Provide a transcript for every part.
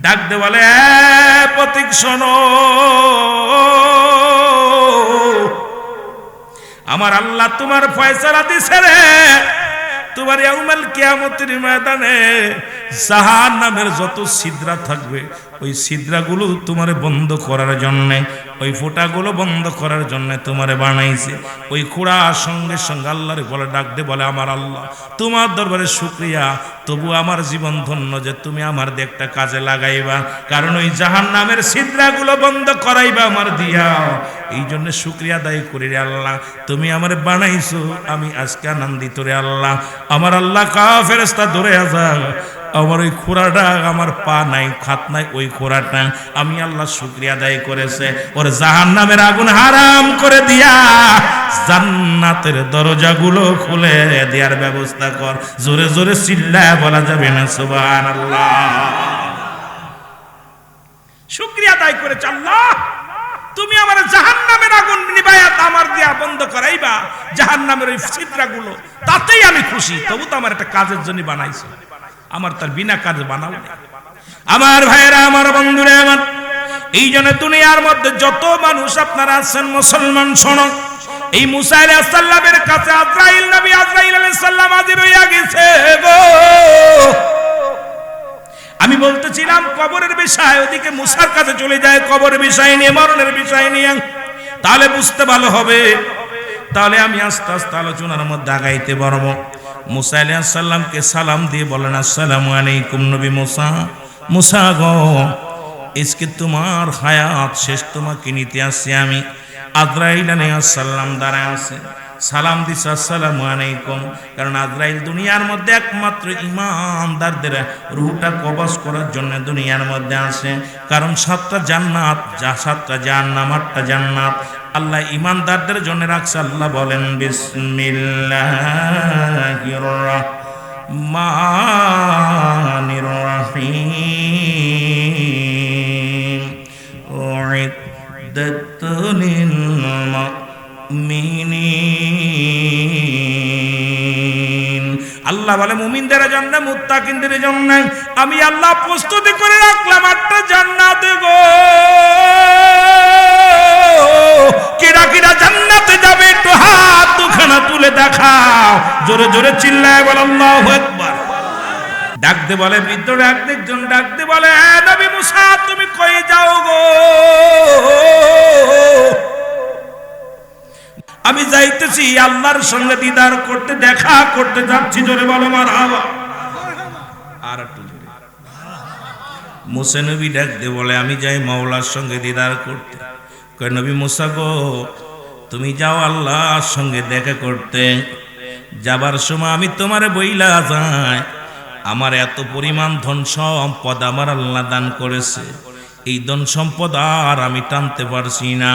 ডাক দে বলে, পথিক শোনো, আমার আল্লাহ তোমার ফয়সালা দিছে রে। তোমার ইয়াউমাল কিয়ামতের ময়দানে জাহান্নামের যত ছিদ্রা থাকবে ওই ছিদ্রাগুলো তোমারে বন্ধ করার জন্য, ওই ফোঁটাগুলো বন্ধ করার জন্য তোমারে বানাইছে। ওই খোঁড়া সঙ্গে সঙ্গে আল্লাহরে বলে, ডাক দে বলে, আমার আল্লাহ তোমার দরবারে শুকরিয়া, তবু আমার জীবন ধন্য যে তুমি আমার দিয়ে একটা কাজে লাগাইবা, কারণ ওই জাহান্নামের ছিদ্রাগুলো বন্ধ করাইবা আমার দিয়া। এই জন্য শুকরিয়া আদায় করি রে আল্লাহ, তুমি আমারে বানাইছো, আমি আজকে আনন্দিত রে আল্লাহ। আমার আল্লাহ কা ফেরেশতা ধরে আসা, আমার ওই খোঁড়াটা, আমার পা নাই, খাত নাই, ওই খোঁড়াটা আমি আল্লাহ শুকরিয়া আদায় করেছে, ওর জাহান্নামের আগুন হারাম করে দিয়া জান্নাতের দরজাগুলো খুলে দেওয়ার ব্যবস্থা কর। জোরে জোরে চিল্লায় বলা যাবে না সুবহানাল্লাহ। শুকরিয়া আদায় করেছে, আল্লাহ তুমি আমার জাহান্নামের আগুন নিবায়াত আমার দিয়া বন্ধ করাইবা, জাহান্নামের ওই ছিদ্রাগুলো, তাতেই আমি খুশি। তবু তো আমার একটা কাজের জন্য বানাইছো, আমার তার বিনা কাজে বানাও না। আমার ভাইয়েরা, আমার বন্ধুরা আমার, এই জন্য দুনিয়ার মধ্যে যত মানুষ আপনারা আছেন মুসলমান, শোনো, এই মুসা আলাইহিস সালামের কাছে আজরাইল, নবী আজরাইল আলাইহিস সালাম হাজির হইয়া গেছে গো। আমি বলতেছিলাম কবরের বিষয়, ওদিকে মুসার কাছে চলে যায় কবরের বিষয় নিয়ে, মরণের বিষয় নিয়ে, তাহলে বুঝতে ভালো হবে। তাহলে আমি আস্তে আস্তে আলোচনার মধ্যে আগাইতে পারবো। মুসা আলাইহিস সালামকে সালাম দিয়ে বলেন, আসসালামু আলাইকুম নবী মুসা। মুসা গো, আজকে তোমার হায়াত শেষ, তোমাকে নিতে আসছি আমি। আজরাইল আলাইহিস সালাম দাঁড়ায় আছে, সালাম দিছে আসসালামু আলাইকুম, কারণ আজরাইল দুনিয়ার মধ্যে একমাত্র ঈমানদারদের রূহটা কবজ করার জন্য দুনিয়ার মধ্যে আসে। কারণ 7টা জান্নাত, 7টা জাহান্নাম, 8টা জান্নাত আল্লাহ ঈমানদারদের জন্য রাখছে। আল্লাহ বলেন, বিসমিল্লাহির রহমানির রহিম, উইদ্দাতুল লিল মুমিনিন। আল্লাহ বলে মুমিনদের জন্য, মুত্তাকিনদের জন্য আমি আল্লাহ প্রস্তুতি করে রাখলাম 8টা জান্নাত গো। কিরা কিরা জান্নাতে যাবে একটু হাত দুখানা তুলে দেখাও, জোরে জোরে চিল্লায় বল আল্লাহু আকবার। ডাক দে বলে, বৃদ্ধ ডাক দে, একজন ডাক দে বলে, নবী মুসা তুমি কই যাও গো? আমি যাইতেছি আল্লাহর সঙ্গে দিদার করতে, দেখা করতে যাচ্ছি। জোরে বলো মারহাবা। আর একটু জোরে। মুসা নবী ডাক দে বলে, আমি যাই মাওলার সঙ্গে দিদার করতে। কয় নবী মুসা গো, তুমি যাও আল্লাহর সঙ্গে দেখা করতে, যাবার সময় আমি তোমারে বইলা যাই, আমার এত পরিমাণ ধন সম্পদ আমার আল্লাহ দান করেছে, এই ধন সম্পদ আর আমি টানতে পারছি না।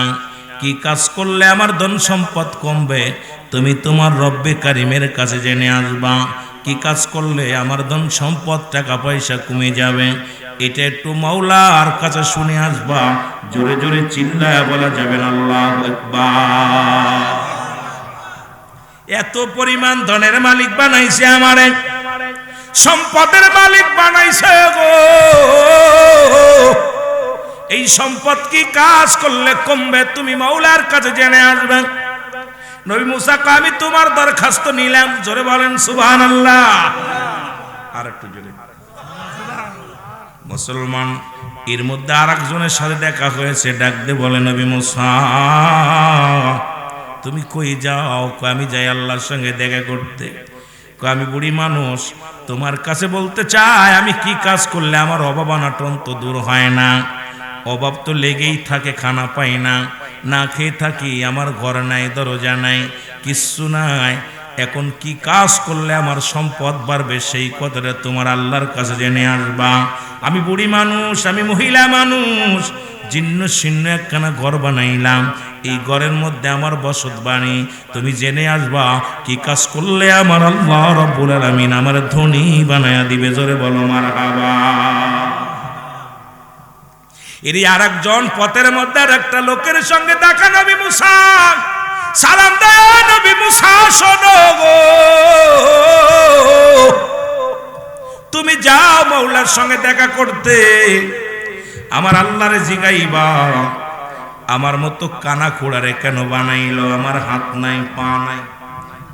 কি কাজ করলে আমার ধন সম্পদ কমবে, তুমি তোমার রব্বে কারিমের কাছে জেনে আসবা। কি কাজ করলে আমার ধন সম্পদ টাকা পয়সা কমে যাবে, এটা একটু মাওলার কাছে শুনে আসবা। জোরে জোরে চিল্লায়া বলা যাবে না আল্লাহু আকবার। এত পরিমাণ ধনের মালিক বানাইছে আমারে, সম্পদের মালিক বানাইছে গো। এই সম্পদ কি কাজ করলে কমবে, তুমি মাওলার কাছে জেনে আসবে। নবী মুসা কয়, আমি তোমার দরখাস্ত নিলাম। জোরে বলেন সুবহানাল্লাহ। আর একটু জোরে। মুসলমান, এর মধ্যে আরেকজনের সাথে দেখা হয়েছে, ডাক দে বলে, নবী মুসা তুমি কই যাও? কয় আমি যাই আল্লাহর সঙ্গে দেখা করতে। কয় আমি বুড়ি মানুষ, তোমার কাছে বলতে চাই, আমি কি কাজ করলে আমার অভাব অনাটন তো দূর হয় না? অভাব তো লেগেই থাকে, খানা পাই না, না খেয়ে থাকি, আমার ঘর নাই, দরজা নাই, কিচ্ছু নাই। এখন কি কাজ করলে আমার সম্পদ বাড়বে, সেই কথাটা তোমার আল্লাহর কাছে জেনে আসবা। আমি বুড়ি মানুষ, আমি মহিলা মানুষ, জীর্ণ শীর্ণ একখানা ঘর বানাইলাম, এই ঘরের মধ্যে আমার বসত বাণী, তুমি জেনে আসবা কি কাজ করলে আমার আল্লাহ রাব্বুল আলামিন আমার ধনী বানায়া দিবে। জোরে বলো মারহাবা। এরই আরেকজন পথের মধ্যে আরেকটা লোকের সঙ্গে দেখা। নবী মুসা সালাম দেয়, নবী মুসা শোনো গো, তুমি যাও মাওলার সঙ্গে দেখা করতে। আমার আল্লাহরে জিগাইবা আমার মতো কানা খোড়ারে কেন বানাইলো? আমার হাত নাই, পা নাই,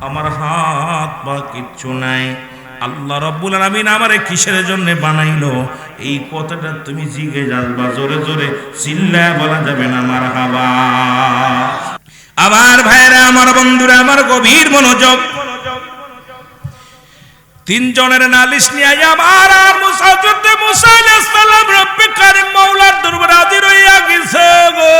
আমার হাত পা কিচ্ছু নাই, আল্লাহ রাব্বুল আলামিন আমারে কিসের জন্য বানাইলো? এই কথাটা তুমি জিগে যাবা, জোরে জোরে চিল্লায় বলা যাবে না মারহাবা। আমার ভাইরা, আমার বন্ধুরা, আমার গভীর মনোযোগ। তিনজনের নালিশ নিয়ে আমার আর মুসা আলাইহিস সালাম রব্বে কারীম মাওলার দরবারে হাজির হইয়া গেছে গো।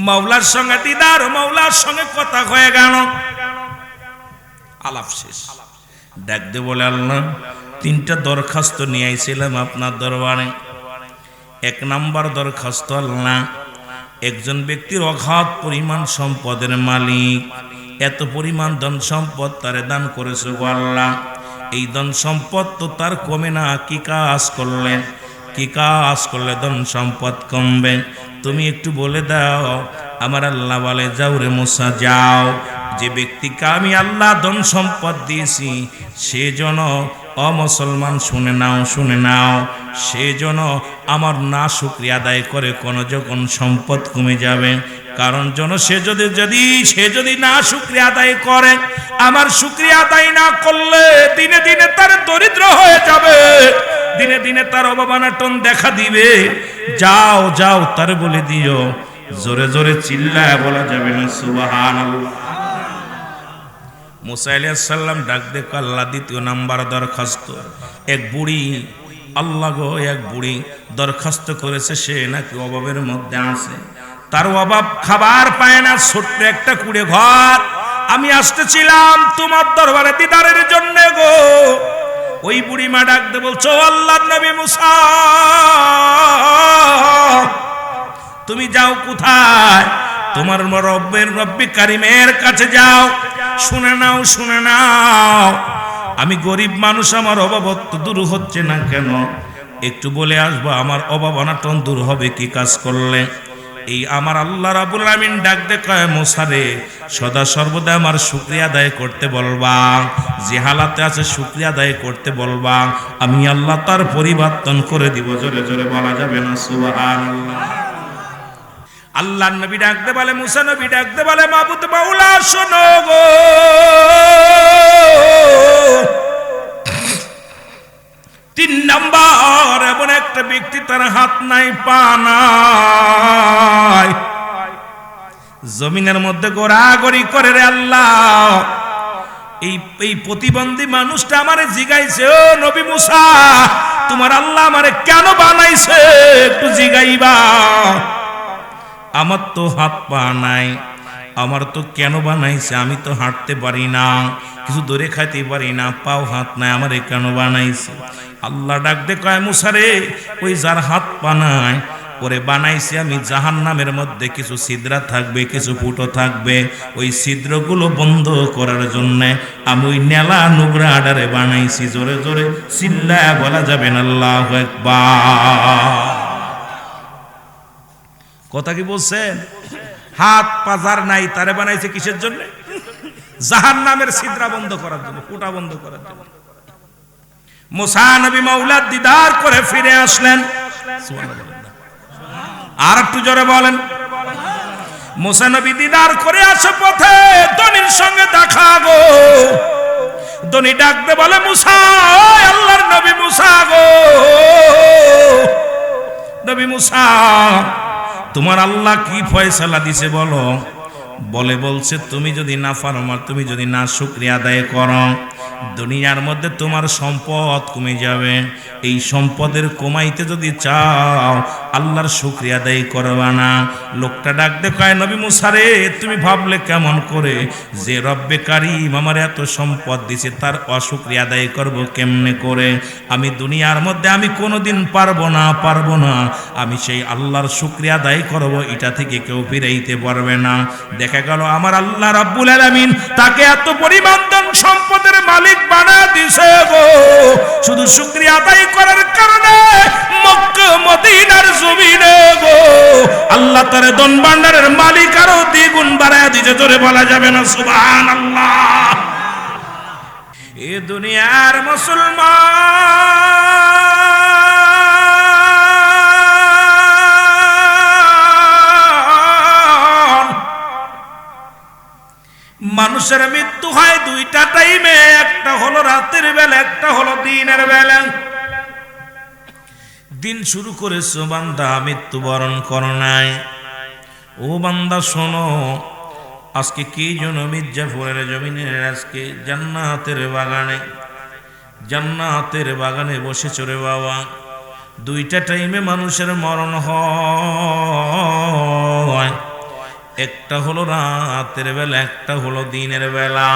মাওলার সঙ্গে দিদার, মাওলার সঙ্গে কথা হয়ে গেল, আলাপ শেষ। ডাক দে বলে, আল্লাহ, তিনটা দরখাস্ত নিয়ে আইছিলাম আপনার দরবারে। এক নাম্বার দরখাস্ত, আল্লাহ, একজন ব্যক্তির অগাধ পরিমাণ সম্পদের মালিক, এত পরিমাণ ধন সম্পদ তারে দান করেছে গো আল্লাহ। এই ধন সম্পদ তো তার কমে না, কি কাজ করলেন? কি কাজ করলে ধন সম্পদ কমবে? তুমি একটু বলে দাও। আমার আল্লাহ বলে, যাও রে মুসা, যাও, যে ব্যক্তিকে আমি আল্লাহ ধন সম্পদ দিয়েছি সে যেন অমুসলমান, শুনে নাও, শুনে নাও, সে যেন আমার না শুকরিয়া আদায় করে কোনো যখন সম্পদ কমে যাবে। কারণ যেন সে যদি না শুকরিয়া আদায় করে, আমার শুকরিয়া আদায় না করলে দিনে দিনে তার দরিদ্র হয়ে যাবে, দিনে দিনে তার অভাব-অনাটন দেখা দিবে। যাও যাও, তার বলে দিও। জোরে জোরে চিল্লায় বলা যাবে না সুবহানাল্লাহ। মুসা আলাইহিস সালাম ডাক দে, আল্লাহ, দ্বিতীয় নাম্বার দরখাস্ত। এক বুড়ি, আল্লাহ গো, এক বুড়ি দরখাস্ত করেছে, সে নাকি অভাবের মধ্যে আছে, তার অভাব, খাবার পায় না, ছোট্ট একটা কুড়ে ঘর। আমি আসতেছিলাম তোমার দরবারে দিদারের জন্য গো। ওই বুড়ি মা ডাক দে বলছো, আল্লাহর নবী মুসা, তুমি যাও কোথায়? তোমার রব্বে কারিমের কাছে যাও। শুনে নাও, শুনে নাও, আমি গরিব মানুষ, আমার অভাবত্ব দূর হচ্ছে না কেন? একটু বলে আসবো, আমার অভাব অনাটন দূর হবে কি কাজ করলে? এই আমার আল্লাহ রাব্বুল আলামিন ডাক দে কয়, মুসা রে, সদা সর্বদা আমার শুকরিয়া আদায় করতে বলবা, যে হালাতে আছে শুকরিয়া আদায় করতে বলবা, আমি আল্লাহ তার পরিবর্তন করে দিব। জোরে জোরে বলা যাবে না সুবহানাল্লাহ। আল্লাহর নবী ডাক দে বলে, মুসা নবী ডাক দে বলে, মাবুদ মাওলা শোনো গো, তিন নাম্বার এমন একটা ব্যক্তি, তার হাত নাই, পা নাই, জমিনের মধ্যে গোড়াগড়ি করে রে আল্লাহ। এই প্রতিবন্ধী মানুষটা আমারে জিগাইছে, ও নবী মুসা, তোমার আল্লাহ আমারে কেন বানাইছে একটু জিগাইবা। আমার তো হাত পা নাই, আমার তো কেন বানাইছে? আমি তো হাঁটতে পারি না, কিছু দূরে খাইতে পারি না, পাও হাত নাই, আমারে কেন বানাইছে? আল্লাহ ডাক দে কয়, মুসা রে, ওই যার হাত পা নাই ওরে বানাইছি আমি জাহান্নামের মধ্যে কিছু ছিদ্রা থাকবে, কিছু ফুটো থাকবে, ওই ছিদ্রগুলো বন্ধ করার জন্য আমি ওই নেলা নোংরা আডারে বানাইছি। জোরে জোরে চিল্লায়া বলা যাবে না আল্লাহু আকবার। কথা কি বলছেন? হাত পাজার নাই, তারে বানাইছে কিসের জন্য? জাহান্নামের ছিদ্রা বন্ধ করার জন্য, ফুটা বন্ধ করার জন্য। মুসা নবী মাওলার দিদার করে ফিরে আসলেন। আর একটু জোরে বলেন। মুসা নবী দিদার করে আসে পথে ধনীর সঙ্গে দেখা গো। ধনী ডাকতে বলে, মুসা, আল্লাহর নবী মুসা গো, নবী মুসা, তোমার আল্লাহ কি ফয়সালা দিছে বলো? বলছে তুমি যদি না ফারমান, তুমি যদি না শুকরিয়া আদায় করো, দুনিয়ার মধ্যে তোমার সম্পদ কমে যাবে। এই সম্পদের কমাইতে যদি চাও, আল্লাহর শুকরিয়া আদায় করবা না। লোকটা ডাকতে কয়, নবী মুসা রে, তুমি ভাবলে কেমন করে যে রব্বে কারীম আমার এত সম্পদ দিছে, তার অশুকরিয়া আদায় করব কেমনে করে? আমি দুনিয়ার মধ্যে আমি কোনোদিন পারবো না, আমি সেই আল্লাহর শুকরিয়া আদায় করব, এটা থেকে কেউ ফিরাইতে পারবে না। দেখা গেল আমার আল্লাহ রাব্বুল আলামিন তাকে এত পরিমাণ ধন সম্পদের মালিক বানায় দিছে গো, শুধু শুকরিয়া আদায় করার কারণে মক্কা মদিনার জমিনে গো আল্লাহ তার ধন ভান্ডারের মালিক আরো দ্বিগুণ বাড়ায় দিতে, জোরে বলা যাবে না সুবহানাল্লাহ। এ দুনিয়ার মুসলমান, মানুষের মৃত্যু হয় দুইটা টাইমে, একটা হলো রাতের বেলা, একটা হলো দিনের বেলা। দিন শুরু করেছো বান্দা, মৃত্যুবরণ করো নাই। ও বান্দা শোনো, আজকে কি জন্য মির্জাপুরের জমিনের আজকে জান্নাতের বাগানে বসেছ রে বাবা। দুইটা টাইমে মানুষের মরণ হয়, একটা হলো রাতের বেলা, একটা হলো দিনের বেলা।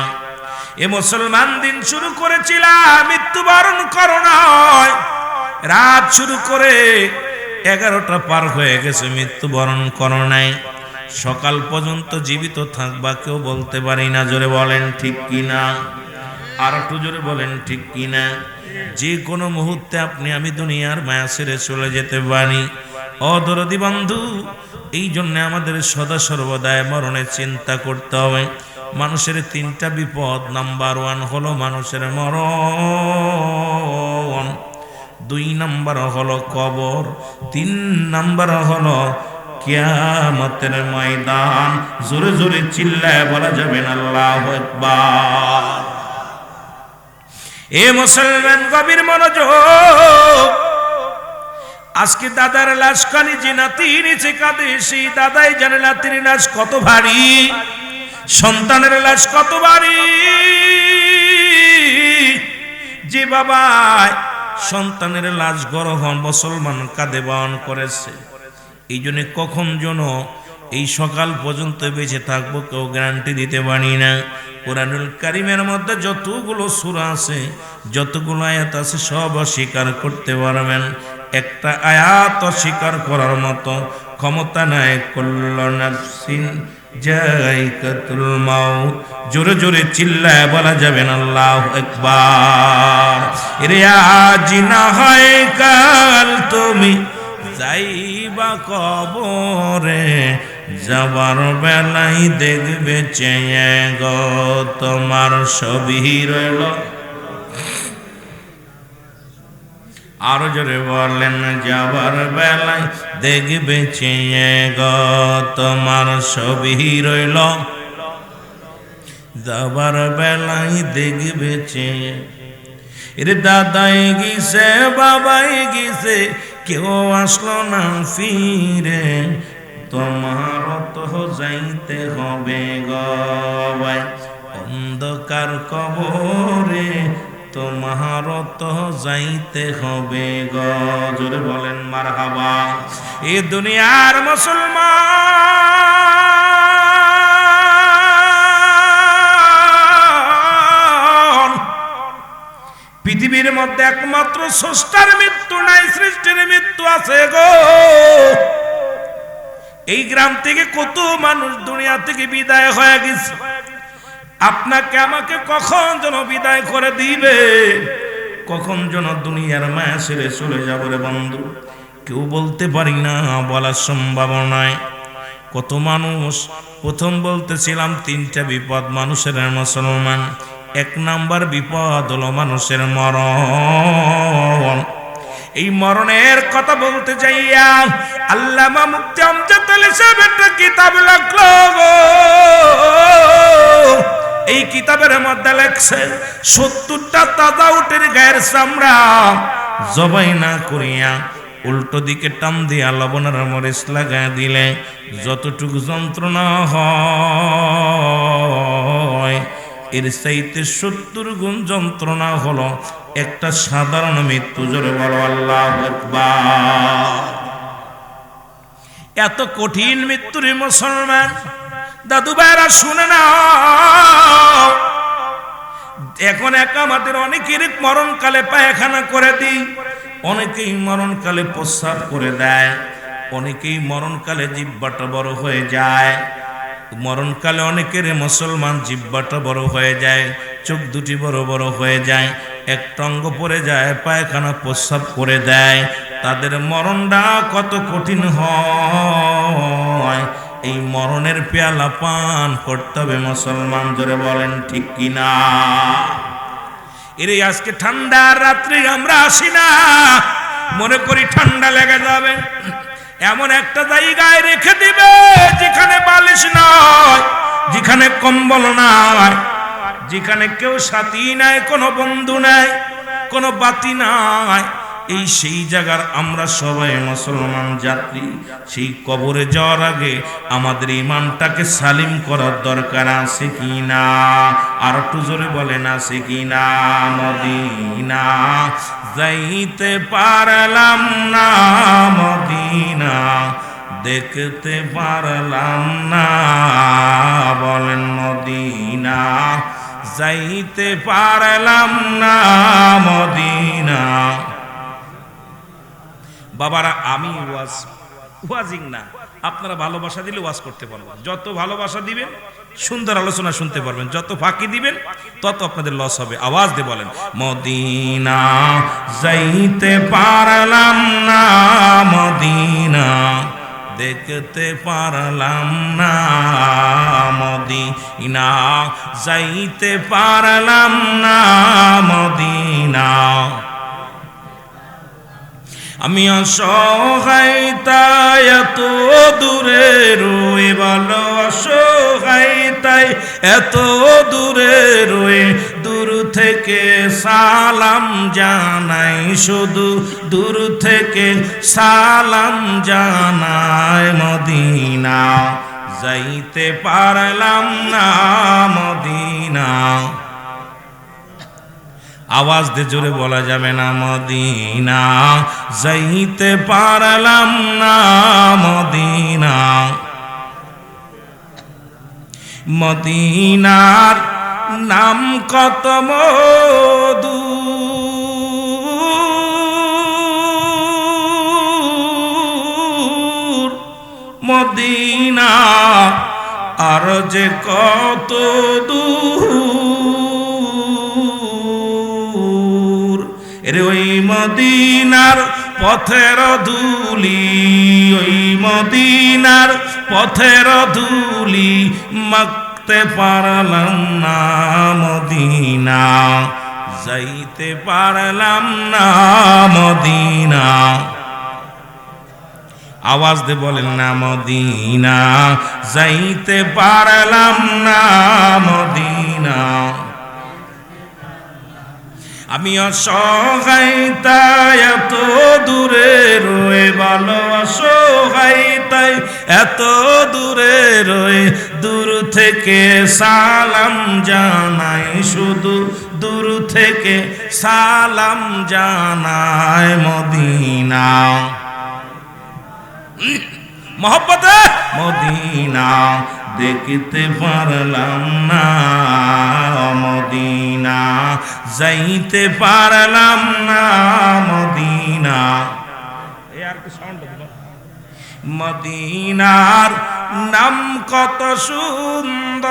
এ মুসলমান, দিন শুরু করেছিলাম মৃত্যুবরণ করো নয়, রাত শুরু করে 11টা পার হয়ে গেছে, মৃত্যুবরণ করো নাই। সকাল পর্যন্ত জীবিত থাকবা কেউ বলতে পারি না, জোরে বলেন ঠিক কিনা, আর একটু জোরে বলেন ঠিক কিনা। যে কোনো মুহূর্তে আপনি আমি দুনিয়ার মায়া ছেড়ে চলে যেতে পারি। অদরদি বন্ধু, এই জন্য আমাদের সদা সর্বদাই মরণের চিন্তা করতে হবে। মানুষের 3টা বিপদ, নাম্বার 1 হলো মানুষের মরণ, 2 নাম্বার হলো কবর, 3 নাম্বার হলো কিয়ামতের ময়দান। জোরে জোরে চিল্লায় বলা যাবে না আল্লাহু আকবার। এ মুসলমান, গভীর মনোযোগ। আজকে দাদার লাশ কানি যে নাতি নিচে কাঁদে, সেই দাদাই জানে নাতির লাশ কত ভারী, সন্তানের লাশ কত ভারী। যে বাবা সন্তানের লাশ গ্রহণ মুসলমান কাঁধে বহন করেছে, এই জন্য কখন যেন এই সকাল পর্যন্ত বেঁচে থাকবো কেউ গ্যারান্টি দিতে পারি না। কোরআনুল কারীমের মধ্যে যতগুলো সূরা আছে, যতগুলো আয়াত আছে, সব অস্বীকার করতে পারবেন। একটা আয়াত অস্বীকার করার মতো ক্ষমতা নাই। কুল্লু নাফসিন যায়িকাতুল মাউত। জোরে জোরে চিল্লায় বলা যাবে না আল্লাহু আকবার। এরে আজ না হয় কাল তুমি যাইবা কবরে, যাবার বেলায় দেখবে চেয়ে গো তোমার ছবি রইল। আরো জোরে বলেন, যাবার বেলায় দেখবে চেয়ে গো তোমার ছবি রইল, যাবার বেলায় দেখবে চেয়ে। এর দাদাই গিয়েছে, বাবাই গিয়েছে, কেউ আসলো না ফিরে, তোমার তো যাইতে হবে গো ভাই অন্ধকার কবরে, তোমার তো যাইতে হবে গো। জোরে বলেন মারহাবা। এ দুনিয়ার মুসলমান, পৃথিবীর মধ্যে একমাত্র স্রষ্টার মৃত্যু নাই, সৃষ্টির মৃত্যু আছে গো। এই গ্রাম থেকে কত মানুষ দুনিয়া থেকে বিদায় হয়ে গেছে, আপনাকে আমাকে কখন যেন বিদায় করে দিবে, কখন যেন দুনিয়ার মায়া ছেড়ে চলে যাবে রে বন্ধু, কেউ বলতে পারি না, বলা সম্ভব নয়। কত মানুষ, প্রথম বলতেছিলাম 3টা বিপদ মানুষের, মুসলমান। 1 নাম্বার বিপদ হলো মানুষের মরণ। এই মরণের কথা বলতে যাইয়া আল্লামা মুফতি আমজাদ আলী সাহেব একটা কিতাব লিখলো গো। এই কিতাবের মধ্যে লেখছে 70টা তাজা উটের গায়ের চামড়া জবাই না করিয়া উল্টো দিকে টান দিয়া লবণের মরিচ লাগায় দিলে যতটুকু যন্ত্রণা হয়, এর চাইতে 70 গুণ যন্ত্রণা হলো একটা সাধারণ মৃত্যু। জোরে বলো আল্লাহু আকবার। এত কঠিন মৃত্যুর মুসলমান দাদু ভাইরা শুনে না, এখন আমাদের অনেকের মরণকালে পায়খানা করে দিই, অনেকেই মরণকালে প্রস্রাব করে দেয়, অনেকেই মরণকালে জিহ্বাটা বড় হয়ে যায়। মরণকালে অনেকের মুসলমান জিহ্বাটা বড় হয়ে যায়, চোখ দুটি বড় বড় হয়ে যায়, একটা অঙ্গ পড়ে যায়, পায়খানা প্রস্রাব করে দেয়, তাদের মরণটা কত কঠিন হয়। এই মরণের পেয়ালা পান করতে হবে মুসলমান, জোরে বলেন ঠিক কিনা? এর আজকে ঠান্ডার রাত্রি আমরা আসি না, মনে করি ঠান্ডা লেগে যাবে, এমন একটা জায়গায় রেখে দিবে যেখানে বালিশ নয়, যেখানে কম্বল নাই, যেখানে কেউ সাথী নাই, কোনো বন্ধু নাই, কোনো বাতি নাই। এই সেই জায়গার আমরা সবাই মুসলমান যাত্রী। সেই কবরে যাওয়ার আগে আমাদের ইমানটাকে সালিম করার দরকার আছে কি না? আর একটু জোরে বলেন আছে কি না? মদিনা যাইতে পারলাম না, মদিনা দেখতে পারলাম না, বলেন মদিনা যাইতে পারলাম না, মদিনা। বাবারা, আমি ওয়াজিং না, আপনারা ভালোবাসা দিলে ওয়াজ করতে পারবেন। যত ভালোবাসা দিবেন সুন্দর আলোচনা শুনতে পারবেন, যত ফাঁকি দিবেন তত আপনাদের লস হবে। আওয়াজ দিয়ে বলেন মদিনা যাইতে পারলাম না, মদিনা দেখতে পারলাম না, মদিনা যাইতে পারলাম না, মদিনা। আমি অসহায় তাই এত দূরে রয়ে, ভালো অসহায় তাই এত দূরে রয়ে, দূর থেকে সালাম জানাই, শুধু দূর থেকে সালাম জানাই, মদিনা যাইতে পারলাম না, মদিনা। আওয়াজ দিয়ে জোরে বলা যাবে না? মদিনা যাইতে পারলাম না, মদিনা। মদিনার নাম কত মধু, মদিনা আর যে কত দূর। এরে ওই মদিনার পথের ধুলি, ওই মদিনার পথের ধুলি মাখতে পারলাম না, মদিনা যাইতে পারলাম না, মদিনা। আওয়াজ দিয়ে বলেন না? মদিনা যাইতে পারলাম না, মদিনা। আমি অসহায় তাই এত দূরে রয়ে, ভালো অসহায় তাই এত দূরে রয়ে, দূর থেকে সালাম জানাই, শুধু দূর থেকে সালাম জানাই, মদিনা। মহব্বতে মদিনা দেখতে পারলাম না, মদিনা যাইতে পারলাম না, মদিনা। মদিনার নাম কত সুন্দর,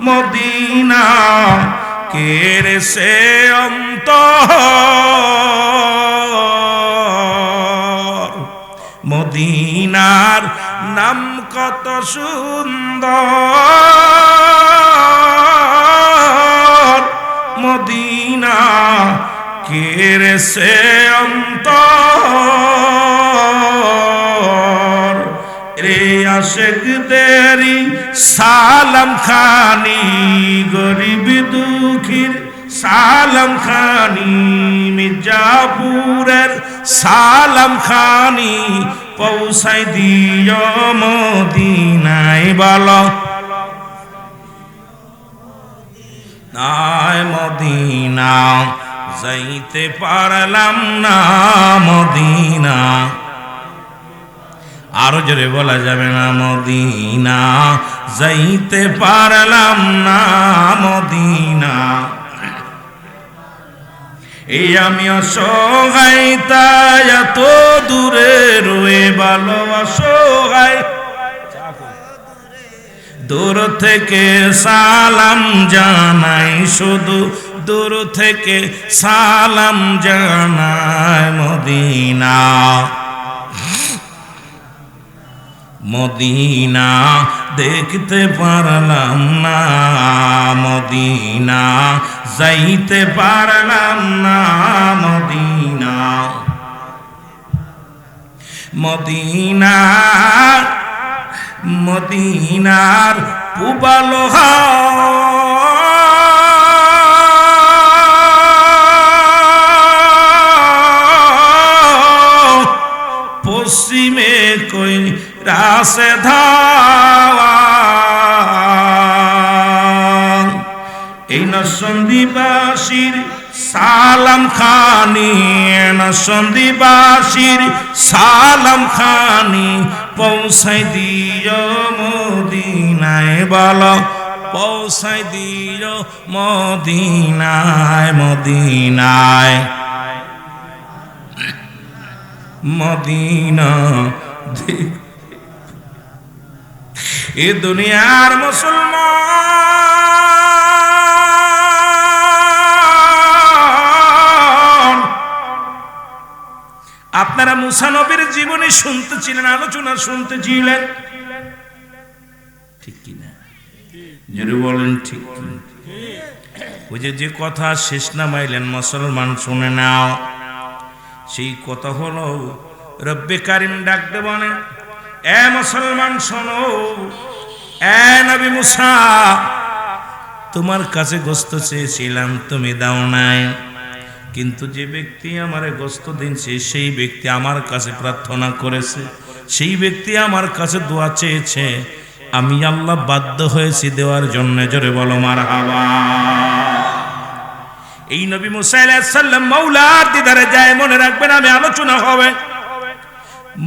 মদিনা কেরে সে অন্তর, মদিনার নাম কত সুন্দর, মদিনা কেরে সে অন্তর। রে আশিকদেরই সালাম খানি, গরিব দুঃখীর সালাম খানি, মির্জাপুরের সালাম খানি পৌঁছাই দিও মদিনায়, বলো নাই, মদিনা যাইতে পারলাম না, মদিনা। আরো জোরে বলা যাবে না? মদিনা যাইতে পারলাম না, মদিনা। এই আমি অসহায় তাই এত দূরে রয়ে, ভালো অসহায় দূর থেকে সালাম জানাই, শুধু দূর থেকে সালাম জানাই মদিনা। মদিনা দেখতে পারলাম না, মদিনা যাইতে পারলাম না, মদিনা মদিনা মদিনার পূবালো পশ্চিমে কই রাসে ধাওয়া, এই নরসিংদীবাসীর সালাম খানি, নরসিংদীবাসীর সালাম খানি পৌঁছাই দিও মদিনায়, বলো পৌঁছাই দিও মদিনায়, মদিনায় মদিনা। এ দুনিয়ার মুসলমান, আপনারা মুসা নবীর জীবনী শুনতেছিলেন, আলোচনা শুনতেছিলেন, ঠিক কিনা? যদি বলেন ঠিক কিনা? ওই যে কথা শেষ নামাইলেন, মুসলমান শুনে নাও, সেই কথা হলো রব্বে কারিম ডাকতে বলে, এ মুসলমান শোনো, এ নবী মুসা, তোমার কাছে গোশত চেয়েছিলাম, তুমি দাও নাই, কিন্তু যে ব্যক্তি আমারে গোশত দিয়েছে সেই ব্যক্তি আমার কাছে প্রার্থনা করেছে, সেই ব্যক্তি আমার কাছে দোয়া চেয়েছে, আমি আল্লাহ বাধ্য হয়েছি দেওয়ার জন্য। জোরে বলো মারহাবা। এই নবী মুসা আলাইহিস সালাম মাওলার দিদারে যায়, মনে রাখবেন আমি আলোচনা হবে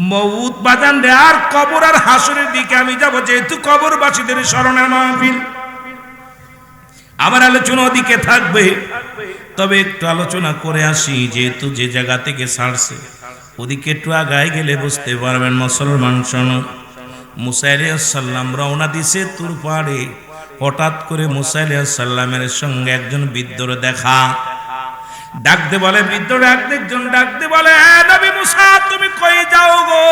মউত বাজান রে, আর কবর আর হাসরের দিকে আমি যাব, যেহেতু কবরবাসীদের স্মরণের মাহফিল, আমার আলোচনা ওদিকে থাকবে। তবে একটু আলোচনা করে আসি, যেহেতু যে জায়গা থেকে ছাড়ছে ওদিকে একটু আগায় গেলে বুঝতে পারবেন। মুসলমান শোনো, মুসা আলাইহিস সালাম রওনা দিছে তুর পাহাড়ে। হঠাৎ করে মুসা আলাইহিস সালামের সঙ্গে একজন বৃদ্ধর দেখা, ডাকতে বলে, বৃদ্ধ একজন ডাকতে বলে, এ নবী মুসা, তুমি কই যাও গো?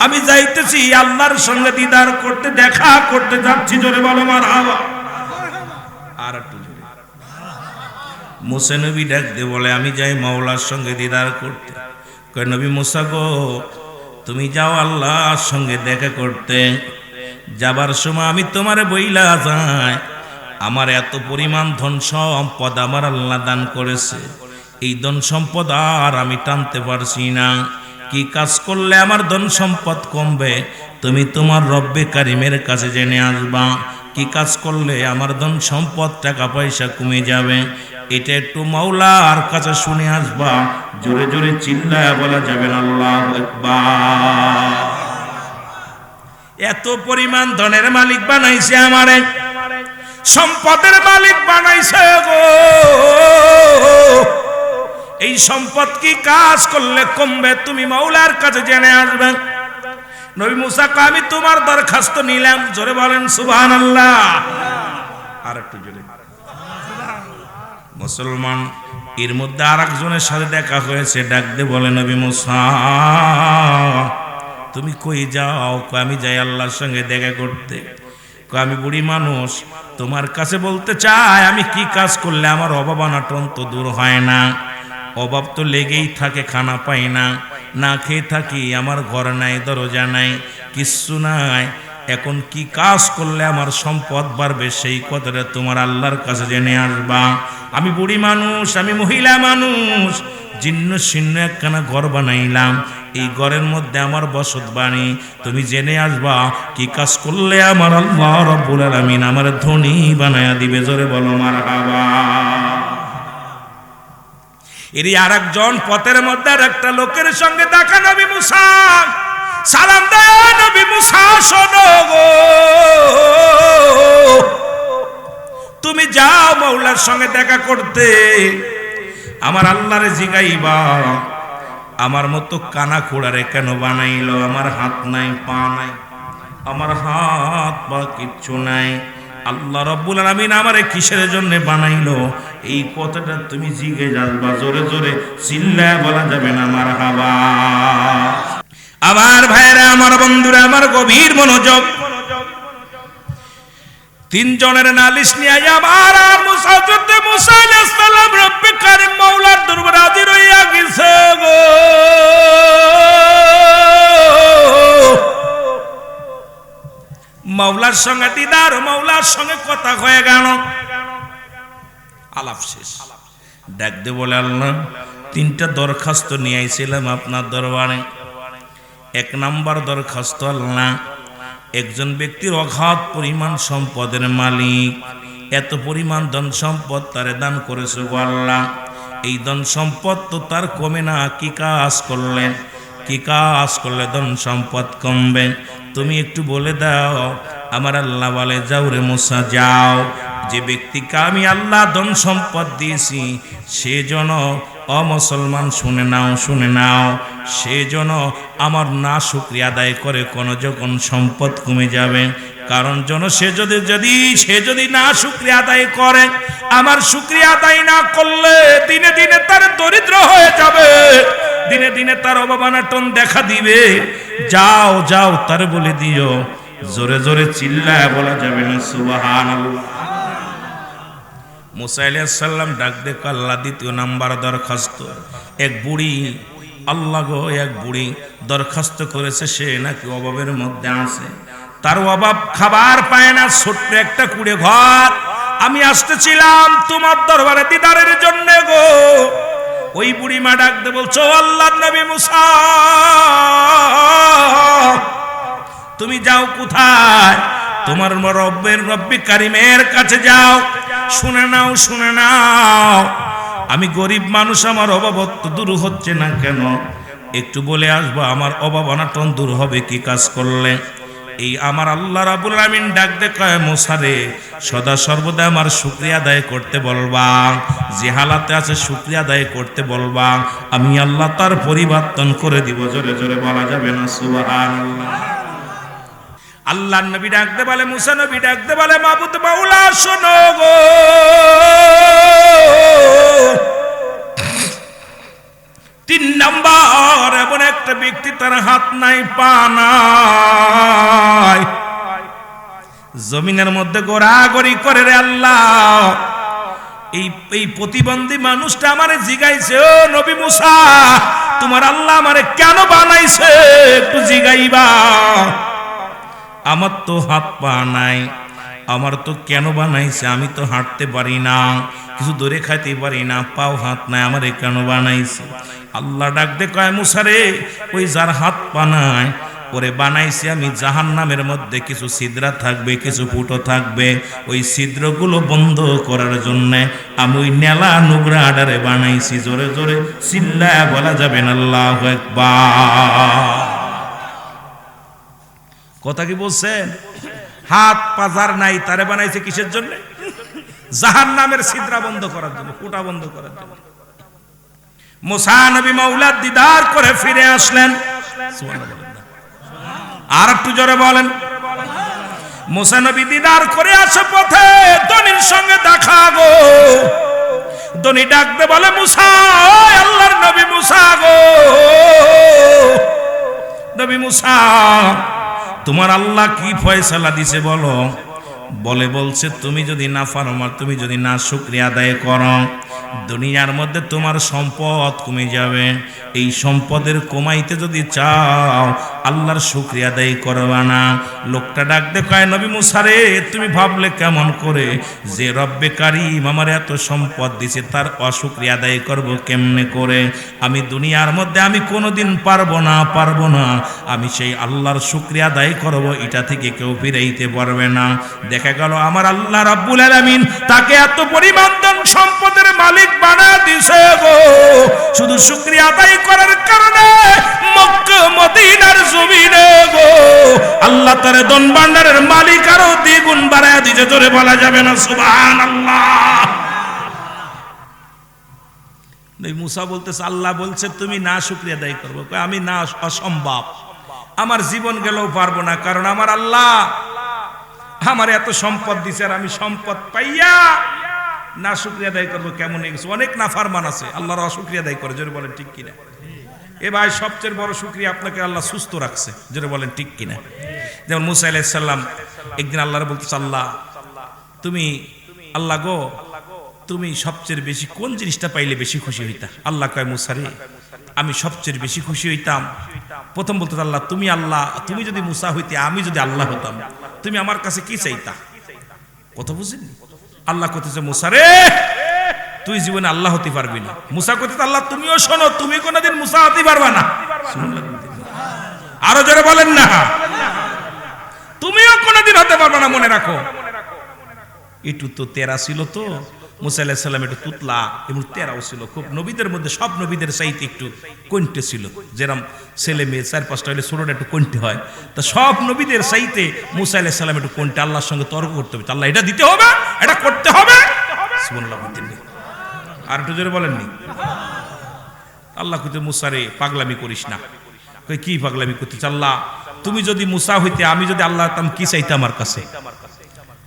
আমি যাইতেছি আল্লাহর সঙ্গে দিদার করতে, দেখা করতে যাচ্ছি। জোরে বলো মারহাবা। আর একটু জোরে। মুসা নবী ডাকতে বলে, আমি যাই মাওলার সঙ্গে দিদার করতে। কয় নবী মুসা গো, তুমি যাও আল্লাহর সঙ্গে দেখা করতে, যাবার সময় আমি তোমারে বইলা যাই, আমার এত পরিমাণ ধন সম্পদ আমার আল্লাহ দান করেছে, এই ধন সম্পদ আর আমি টানতে পারছি না। কি কাজ করলে আমার ধন সম্পদ কমবে, তুমি তোমার রব্বে কারিমের কাছে জেনে আসবা। কি কাজ করলে আমার ধন সম্পদ টাকা পয়সা কমে যাবে, এটা একটু মাওলার কাছে শুনে আসবা। জোরে জোরে চিল্লায়া বলা যাবে না আল্লাহু আকবার। এত পরিমাণ ধনের মালিক বানাইছে আমারে, সম্পদের মালিক বানাইছে গো, এই সম্পদ কি কাজ করলে কমবে, তুমি মাওলার কাছে জেনে আসবে। নবী মুসা কয়, আমি তোমার দরখাস্ত নিলাম। জোরে বলেন সুবহানাল্লাহ। আর একটু জোরে। মুসলমান, এর মধ্যে আরেকজনের সাথে দেখা হয়েছে, ডাকতে বলে, নবী মুসা তুমি কই যাও? কয় আমি যাই আল্লাহর সঙ্গে দেখা করতে। কয় আমি বুড়ি মানুষ, তোমার কাছে বলতে চাই, আমি কি কাজ করলে আমার অভাব অনাটন তো দূর হয় না? অভাব তো লেগেই থাকে, খানা পাই না, না খেয়ে থাকি, আমার ঘর নাই, দরজা নাই, কিচ্ছু নাই। এখন কি কাজ করলে আমার সম্পদ বাড়বে, সেই কথাটা তোমার আল্লাহর কাছে জেনে আসবা। আমি বুড়ি মানুষ, আমি মহিলা মানুষ, জীর্ণ শীর্ণ একখানা ঘর বানাইলাম, এই ঘরের মধ্যে আমার বসত বাণী, তুমি জেনে আসবা কি কাজ করলে আমার আল্লাহ রাব্বুল আলামিন আমার ধনী বানায়া দিবে। জোরে বলো মারহাবা। এরই আরেকজন পথের মধ্যে আরেকটা লোকের সঙ্গে দেখা। নবী মুসা সালাম দেয়, নবী মুসা শোনো গো, তুমি যাও মাওলার সঙ্গে দেখা করতে, আমার আল্লাহরে জিগাইবা আমার মতো কানা খোড়ারে কেন বানাইলো? আমার হাত নাই, পা নাই, আমার হাত পা কিচ্ছু নাই। আল্লাহ রাব্বুল আলামিন আমারে কিসের জন্য বানাইলো? এই কথাটা তুমি জিজ্ঞেস আসবা, জোরে জোরে চিল্লায় বলা যাবে না মারহাবা। আমার ভাইরা, আমার বন্ধুরা, আমার গভীর মনোযোগ। তিনজনের নালিশ নিয়ে আমার আর মুসা আলাইহিস সালাম রব্বে কারীম মাওলার দরবারে হাজির হইয়া গেছে গো। মাওলার সঙ্গে দিদার, মাওলার সঙ্গে কথা হয়ে গেল, আলাপ শেষ। ডাক দে বলে, আল্লাহ, তিনটা দরখাস্ত নিয়ে আইছিলাম আপনার দরবারে। এক নাম্বার দরখাস্ত, আল্লাহ, একজন ব্যক্তির অগাধ পরিমাণ সম্পদের মালিক, এত পরিমাণ ধন সম্পদ তারে দান করেছে গো আল্লাহ। এই ধন সম্পদ তো তার কমে না, কি কাজ করলেন? কি কাজ করলে ধন সম্পদ কমবে? তুমি একটু বলে দাও। আমার আল্লাহ বলে, যাও রে মুসা, যাও, যে ব্যক্তিকে আমি আল্লাহ ধন সম্পদ দিয়েছি সে যেন অমুসলমান, শুনে নাও, শুনে নাও, সে যেন আমার না শুকরিয়া আদায় করে কোনো যখন সম্পদ কমে যাবে। কারণ যেন সে যদি না শুকরিয়া আদায় করে, আমার শুকরিয়া আদায় না করলে দিনে দিনে তার দরিদ্র হয়ে যাবে, দিনে দিনে তার অভাব-অনাটন দেখা দিবে। যাও যাও, তার বলে দিও। জোরে জোরে চিল্লায় বলা যাবে না সুবহানাল্লাহ। মুসা আলাইহিস সালাম ডাক দে, আল্লাহ, দ্বিতীয় নাম্বার দরখাস্ত। এক বুড়ি, আল্লাহ গো, এক বুড়ি দরখাস্ত করেছে, সে নাকি অভাবের মধ্যে আছে, তার অভাব, খাবার পায় না, ছোট্ট একটা কুড়ে ঘর। আমি আসতেছিলাম তোমার দরবারে দিদারের জন্য গো। ওই বুড়ি মা ডাক দে বলছো, আল্লাহর নবী মুসা, তুমি যাও কোথায়? তোমার রব্বে কারিমের কাছে যাও। শুনে নাও, শুনে নাও, আমি গরিব মানুষ, আমার অভাব দূর হচ্ছে না কেন? একটু বলে আসবো, আমার অভাব অনাটন দূর হবে কি কাজ করলে? এই আমার আল্লাহ রাব্বুল আলামিন ডাক দে কয়, মুসা রে, সদা সর্বদা আমার শুকরিয়া আদায় করতে বলবা, যে হালাতে আছে শুকরিয়া আদায় করতে বলবা, আমি আল্লাহ তার পরিবর্তন করে দিব। জোরে জোরে বলা যাবে না সুবহানাল্লাহ। আল্লাহ নবী ডাক দে বলে, মুসা নবী ডাক দে বলে, মাবুদ মাওলা শোনো গো, তিন নাম্বার এমন একটা ব্যক্তি, তার হাত নাই, পা নাই, জমিনের মধ্যে গোড়াগড়ি করে রে আল্লাহ। এই প্রতিবন্ধী মানুষটা আমারে জিগাইছে, ও নবী মুসা, তোমার আল্লাহ আমারে কেন বানাইছে একটু জিগাইবা। আমার তো হাত পা নাই, আমার তো কেন বানাইছে? আমি তো হাঁটতে পারি না, কিছু ধরে খাইতে পারি না, পাও হাত নাই, আমারে কেন বানাইছে? আল্লাহ ডাক দে কয়, মুসা রে, ওই যার হাত পা নাই ওরে বানাইছি আমি জাহান্নামের মধ্যে কিছু ছিদ্রা থাকবে, কিছু ফুটো থাকবে, ওই ছিদ্রগুলো বন্ধ করার জন্য আমি ওই নেলা নোংরা আডারে বানাইছি। জোরে জোরে চিল্লায়া বলা যাবে না আল্লাহু আকবার। কথা কি বলছেন? হাত পাজার নাই, তারে বানাইছে কিসের জন্য? জাহান্নামের ছিদ্রা বন্ধ করার জন্য, ফুটা বন্ধ করার জন্য। মুসা নবী মাওলার দিদার করে ফিরে আসলেন। আর একটু জোরে বলেন। মুসা নবী দিদার করে আসে পথে ধনীর সঙ্গে দেখা গো। ধনী ডাকতে বলে, মুসা, ওই আল্লাহর নবী মুসা গো, নবী মুসা, তোমার আল্লাহ কি ফয়সালা দিছে বলো? বলছে তুমি যদি না ফারমান, তুমি যদি না শুকরিয়া আদায় করো, দুনিয়ার মধ্যে তোমার সম্পদ কমে যাবে। এই সম্পদের কমাইতে যদি চাও, আল্লাহর শুকরিয়া আদায় করবা না। লোকটা ডাকতে কয়, নবী মুসা রে, তুমি ভাবলে কেমন করে যে রব্বে কারীম আমার এত সম্পদ দিছে, তার অশুকরিয়া আদায় করব কেমনে করে? আমি দুনিয়ার মধ্যে আমি কোনোদিন পারবো না, আমি সেই আল্লাহর শুকরিয়া আদায় করব, এটা থেকে কেউ ফিরাইতে পারবে না। দেখা গেল আমার আল্লাহ রাব্বুল আলামিন তাকে এত পরিমাণ ধন সম্পদের মালিক বানায় দিছে গো, শুধু শুকরিয়া আদায় করার কারণে মক্কা মদিনার জমিনে গো আল্লাহ তার ধন ভান্ডারের মালিক আরো দ্বিগুণ বাড়ায় দিছে। জোরে বলা যাবে না সুবহানাল্লাহ। মুসা বলতেছে আল্লাহ বলছে তুমি না শুকরিয়া আদায় করবো, আমি না, অসম্ভব, আমার জীবন গেলেও পারবো না, কারণ আমার আল্লাহ আমার এত সম্পদ দিছে আর আমি সম্পদ পাইয়া না শুকরিয়া আদায় করবো কেমন হয়ে গেছে। অনেক নাফরমান আছে আল্লাহর অশুকরিয়া আদায় করে, জোরে বলেন ঠিক কিনা। এ ভাই সবচেয়ে বড় শুকরিয়া আপনাকে আল্লাহ সুস্থ রাখছে, জোরে বলেন ঠিক কিনা। যেমন মুসা আলাইহিস সালাম একদিন আল্লাহর বলতেছে আল্লাহ তুমি, আল্লাহ গো তুমি সবচেয়ে বেশি কোন জিনিসটা পাইলে বেশি খুশি হইতা? আল্লাহ কয় মুসা রে আমি সবচেয়ে বেশি খুশি হইতাম, প্রথম বলতে আল্লাহ তুমি, আল্লাহ তুমি যদি মুসা হইতে আমি যদি আল্লাহ হতাম তুমি আমার কাছে কি চাইতা? কথা বুঝলেন? আল্লাহ কইতেছে মুসা রে তুই জীবনে আল্লাহ হতে পারবি না। মুসা কইতেছে আল্লাহ তুমিও শোনো, তুমি কোনদিন মুসা হতে পারবা না। আরো জোরে বলেন না, তুমিও কোনদিন হতে পারবা না, মনে রাখো। একটু তো তেরা ছিল তো মুসা আলাইহিস সালাম, একটু তুতলা এবং তেরাও ছিল খুব। নবীদের মধ্যে সব নবীদের চাইতে একটু কণ্ঠে ছিল, যেরকম ছেলে মেয়ে 4-5টা হলে ছোটটা একটু কণ্ঠে হয়, তা সব নবীদের চাইতে মুসা আলাইহিস সালাম একটু কণ্ঠে। আল্লাহর সঙ্গে তর্ক করতে হবে, আল্লাহ এটা দিতে হবে, এটা করতে হবে, সুবহানাল্লাহ বলতেন। আর একটু জোরে বলেননি। আল্লাহ কইতে মুসা রে পাগলামি করিস না। কই কি পাগলামি করতে? আল্লাহ তুমি যদি মুসা হইতে আমি যদি আল্লাহ হতাম কি চাইতে আমার কাছে?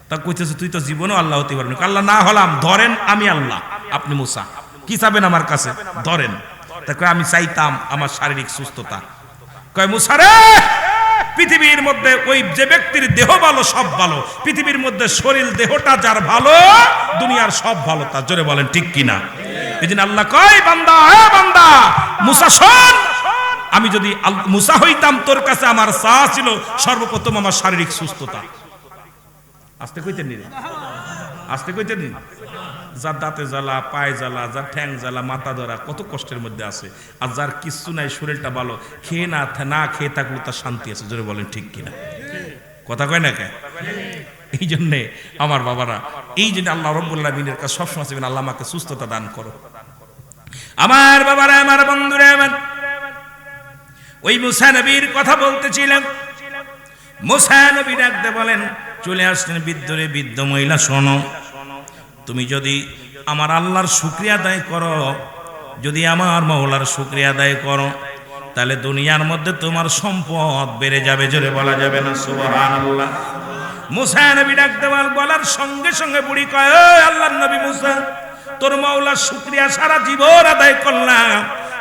তা কইতেছে তুই তো জীবনেও আল্লাহ হতে পারবি না। আল্লাহ না হলাম, ধরেন আমি আল্লাহ, আপনি মুসা, কি চাবেন আমার কাছে? ধরেন। তা কয় আমি চাইতাম আমার শারীরিক সুস্থতা। কয় মুসা রে পৃথিবীর মধ্যে ওই যে ব্যক্তির দেহ ভালো সব ভালো, পৃথিবীর মধ্যে শরীর দেহটা যার ভালো দুনিয়ার সব ভালো তার, জোরে বলেন ঠিক কিনা। এদিন আল্লাহ কয় বান্দা, হে বান্দা মুসা শোন, আমি যদি মুসা হইতাম তোর কাছে আমার চাওয়া ছিল সর্বপ্রথম আমার শারীরিক সুস্থতা। আস্তে কইতেন নি, আস্তে কইতেন নি। যার দাঁতে জ্বালা, পায়ে জ্বালা, যার ঠ্যাং জ্বালা, মাথা ধরা, কত কষ্টের মধ্যে আছে। আর যার কিচ্ছু নাই, শরীরটা ভালো, খেয়ে না খেয়ে থাকলেও তার শান্তি আছে, জোরে বলেন ঠিক কিনা। কথা কয় না কে? এই জন্যে আমার বাবারা, এই জন্য আল্লাহ রাব্বুল আলামিনের কাছে সবসময় চাইবেন আল্লাহ আমাকে সুস্থতা দান করো। আমার বাবারা, আমার বন্ধুরা, আমার ওই মুসা নবীর কথা বলতেছিলাম। মুসা নবী ডাকতে বলেন, চলে আসলেন বৃদ্ধরে, বৃদ্ধ মহিলা শোনো, তুমি যদি আমার আল্লাহর শুকরিয়া আদায় করো, যদি আমার মাওলার শুকরিয়া আদায় করো, তাহলে দুনিয়ার মধ্যে তোমার সম্পদ বেড়ে যাবে, জোরে বলা যাবে না সুবহানাল্লাহ। মুসা নবী ডাকতে বলার সঙ্গে সঙ্গে বুড়ি কয়, ও আল্লাহর নবী মুসা, তোর মাওলার শুকরিয়া সারা জীবন আদায় করলাম,